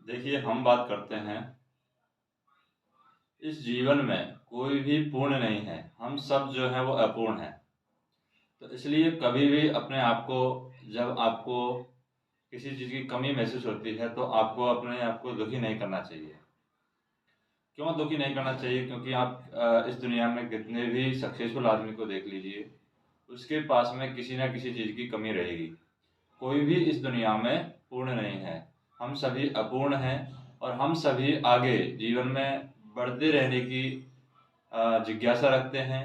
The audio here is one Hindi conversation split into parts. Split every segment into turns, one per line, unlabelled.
देखिए, हम बात करते हैं, इस जीवन में कोई भी पूर्ण नहीं है। हम सब जो हैं वो अपूर्ण हैं। तो इसलिए कभी भी अपने आप को, जब आपको किसी चीज़ की कमी महसूस होती है तो आपको अपने आप को दुखी नहीं करना चाहिए। क्यों दुखी नहीं करना चाहिए? क्योंकि आप इस दुनिया में कितने भी सक्सेसफुल आदमी को देख लीजिए, उसके पास में किसी न किसी चीज़ की कमी रहेगी। कोई भी इस दुनिया में पूर्ण नहीं है। हम सभी अपूर्ण हैं और हम सभी आगे जीवन में बढ़ते रहने की जिज्ञासा रखते हैं।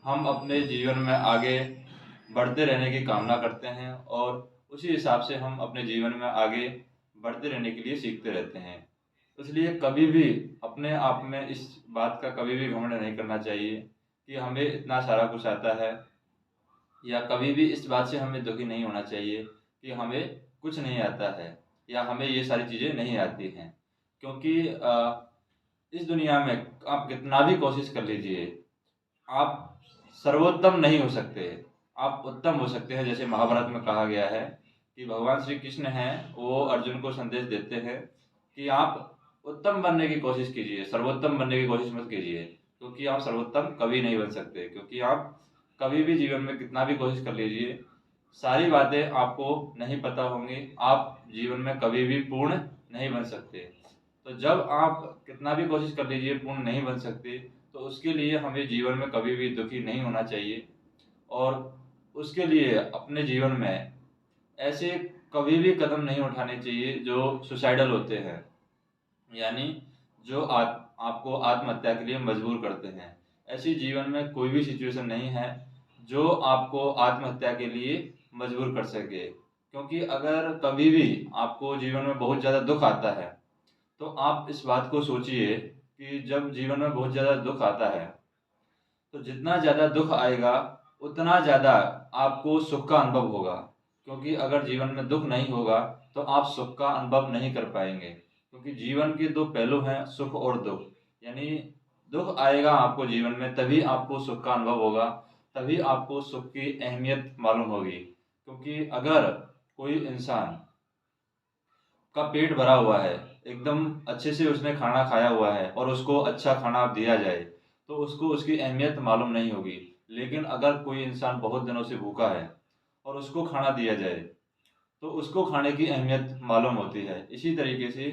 हम अपने जीवन में आगे बढ़ते रहने की कामना करते हैं और उसी हिसाब से हम अपने जीवन में आगे बढ़ते रहने के लिए सीखते रहते हैं। इसलिए कभी भी अपने आप में इस बात का कभी भी घमंड नहीं करना चाहिए कि हमें इतना सारा कुछ आता है, या कभी भी इस बात से हमें दुखी नहीं होना चाहिए कि हमें कुछ नहीं आता है या हमें ये सारी चीज़ें नहीं आती हैं। क्योंकि इस दुनिया में आप कितना भी कोशिश कर लीजिए, आप सर्वोत्तम नहीं हो सकते। आप उत्तम हो सकते हैं। जैसे महाभारत में कहा गया है कि भगवान श्री कृष्ण हैं, वो अर्जुन को संदेश देते हैं कि आप उत्तम बनने की कोशिश कीजिए, सर्वोत्तम बनने की कोशिश मत कीजिए। क्योंकि आप सर्वोत्तम कभी नहीं बन सकते। क्योंकि आप कभी भी जीवन में कितना भी कोशिश कर लीजिए, सारी बातें आपको नहीं पता होंगी, आप जीवन में कभी भी पूर्ण नहीं बन सकते। तो जब आप कितना भी कोशिश कर लीजिए पूर्ण नहीं बन सकते, तो उसके लिए हमें जीवन में कभी भी दुखी नहीं होना चाहिए। और उसके लिए अपने जीवन में ऐसे कभी भी कदम नहीं उठाने चाहिए जो सुसाइडल होते हैं, यानी जो आपको आत्महत्या के लिए मजबूर करते हैं। ऐसी जीवन में कोई भी सिचुएशन नहीं है जो आपको आत्महत्या के लिए मजबूर कर सके। क्योंकि अगर कभी भी आपको जीवन में बहुत ज़्यादा दुख आता है, तो आप इस बात को सोचिए कि जब जीवन में बहुत ज़्यादा दुख आता है, तो जितना ज़्यादा दुख आएगा उतना ज़्यादा आपको सुख का अनुभव होगा। क्योंकि अगर जीवन में दुख नहीं होगा तो आप सुख का अनुभव नहीं कर पाएंगे। क्योंकि जीवन के दो पहलू हैं, सुख और दुख। यानी दुख आएगा आपको जीवन में, तभी आपको सुख का अनुभव होगा, तभी आपको सुख की अहमियत मालूम होगी। क्योंकि अगर कोई इंसान का पेट भरा हुआ है, एकदम अच्छे से उसने खाना खाया हुआ है और उसको अच्छा खाना दिया जाए, तो उसको उसकी अहमियत मालूम नहीं होगी। लेकिन अगर कोई इंसान बहुत दिनों से भूखा है और उसको खाना दिया जाए, तो उसको खाने की अहमियत मालूम होती है। इसी तरीके से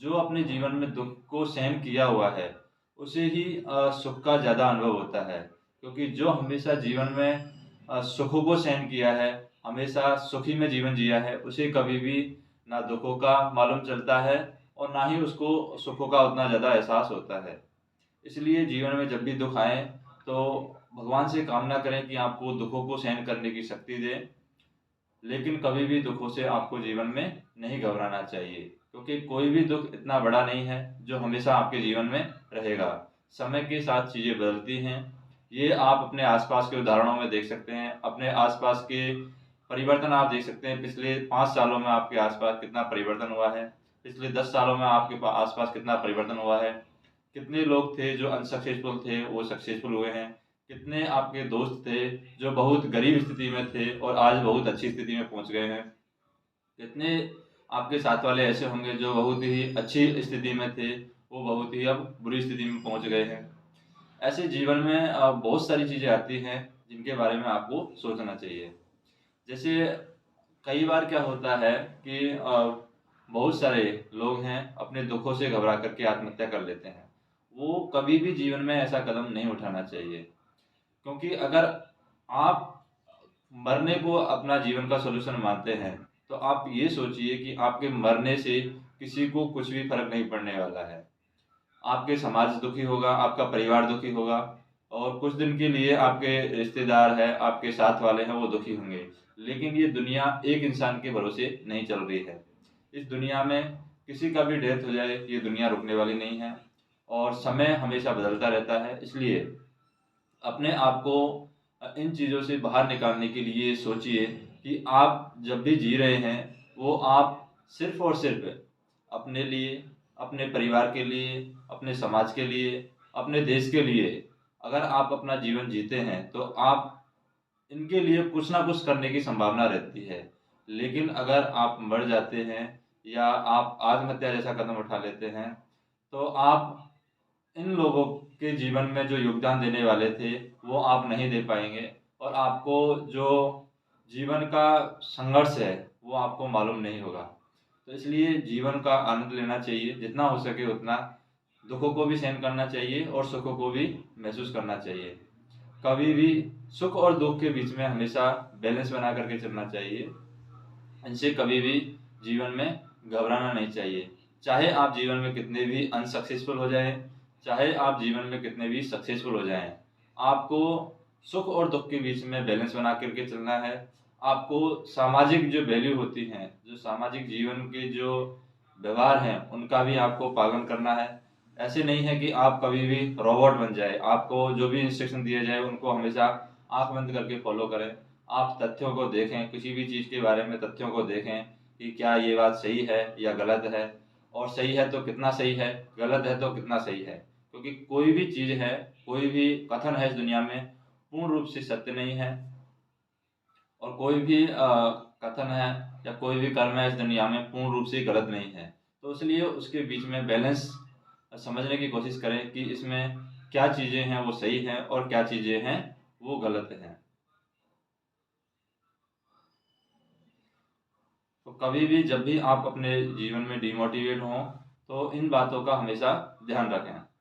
जो अपने जीवन में दुख को सहन किया हुआ है, उसे ही सुख का ज़्यादा अनुभव होता है। क्योंकि जो हमेशा जीवन में सुखों को सहन किया है, हमेशा सुखी में जीवन जिया है, उसे कभी भी ना दुखों का मालूम चलता है और ना ही उसको सुखों का उतना ज़्यादा एहसास होता है। इसलिए जीवन में जब भी दुख आए, तो भगवान से कामना करें कि आपको दुखों को सहन करने की शक्ति दे। लेकिन कभी भी दुखों से आपको जीवन में नहीं घबराना चाहिए। क्योंकि कोई भी दुख इतना बड़ा नहीं है जो हमेशा आपके जीवन में रहेगा। समय के साथ चीज़ें बदलती हैं। ये आप अपने आसपास के उदाहरणों में देख सकते हैं। अपने आसपास के परिवर्तन आप देख सकते हैं। पिछले 5 सालों में आपके आसपास कितना परिवर्तन हुआ है, पिछले 10 सालों में आपके आसपास कितना परिवर्तन हुआ है। कितने लोग थे जो अनसक्सेसफुल थे, वो सक्सेसफुल हुए हैं। कितने आपके दोस्त थे जो बहुत गरीब स्थिति में थे और आज बहुत अच्छी स्थिति में पहुंच गए हैं। कितने आपके साथ वाले ऐसे होंगे जो बहुत ही अच्छी स्थिति में थे, वो बहुत ही अब बुरी स्थिति में पहुंच गए हैं। ऐसे जीवन में बहुत सारी चीज़ें आती हैं जिनके बारे में आपको सोचना चाहिए। जैसे कई बार क्या होता है कि बहुत सारे लोग हैं अपने दुखों से घबरा करके आत्महत्या कर लेते हैं। वो कभी भी जीवन में ऐसा कदम नहीं उठाना चाहिए। क्योंकि अगर आप मरने को अपना जीवन का सलूशन मानते हैं, तो आप ये सोचिए कि आपके मरने से किसी को कुछ भी फर्क नहीं पड़ने वाला है। आपके समाज दुखी होगा, आपका परिवार दुखी होगा और कुछ दिन के लिए आपके रिश्तेदार हैं, आपके साथ वाले हैं, वो दुखी होंगे। लेकिन ये दुनिया एक इंसान के भरोसे नहीं चल रही है। इस दुनिया में किसी का भी डेथ हो जाए, ये दुनिया रुकने वाली नहीं है और समय हमेशा बदलता रहता है। इसलिए अपने आप को इन चीज़ों से बाहर निकालने के लिए सोचिए कि आप जब भी जी रहे हैं, वो आप सिर्फ़ और सिर्फ़ अपने लिए, अपने परिवार के लिए, अपने समाज के लिए, अपने देश के लिए अगर आप अपना जीवन जीते हैं, तो आप इनके लिए कुछ ना कुछ करने की संभावना रहती है। लेकिन अगर आप मर जाते हैं, या आप आत्महत्या जैसा कदम उठा लेते हैं, तो आप इन लोगों के जीवन में जो योगदान देने वाले थे, वो आप नहीं दे पाएँगे और आपको जो जीवन का संघर्ष है, वो आपको मालूम नहीं होगा। तो इसलिए जीवन का आनंद लेना चाहिए, जितना हो सके उतना दुखों को भी सहन करना चाहिए और सुखों को भी महसूस करना चाहिए। कभी भी सुख और दुख के बीच में हमेशा बैलेंस बना करके चलना चाहिए। इनसे कभी भी जीवन में घबराना नहीं चाहिए। चाहे आप जीवन में कितने भी अनसक्सेसफुल हो जाएँ, चाहे आप जीवन में कितने भी सक्सेसफुल हो जाएँ, आपको सुख और दुख के बीच में बैलेंस बना कर के चलना है। आपको सामाजिक जो वैल्यू होती हैं, जो सामाजिक जीवन के जो व्यवहार हैं, उनका भी आपको पालन करना है। ऐसे नहीं है कि आप कभी भी रोबोट बन जाएँ, आपको जो भी इंस्ट्रक्शन दिया जाए उनको हमेशा आँख बंद करके फॉलो करें। आप तथ्यों को देखें, किसी भी चीज़ के बारे में तथ्यों को देखें कि क्या ये बात सही है या गलत है, और सही है तो कितना सही है, गलत है तो कितना सही है। क्योंकि कोई भी चीज़ है, कोई भी कथन है इस दुनिया में पूर्ण रूप से सत्य नहीं है, और कोई भी कथन है या कोई भी कर्म है इस दुनिया में पूर्ण रूप से गलत नहीं है। तो इसलिए उसके बीच में बैलेंस समझने की कोशिश करें कि इसमें क्या चीज़ें हैं वो सही हैं और क्या चीज़ें हैं वो गलत हैं। तो कभी भी जब भी आप अपने जीवन में डिमोटिवेट हों, तो इन बातों का हमेशा ध्यान रखें।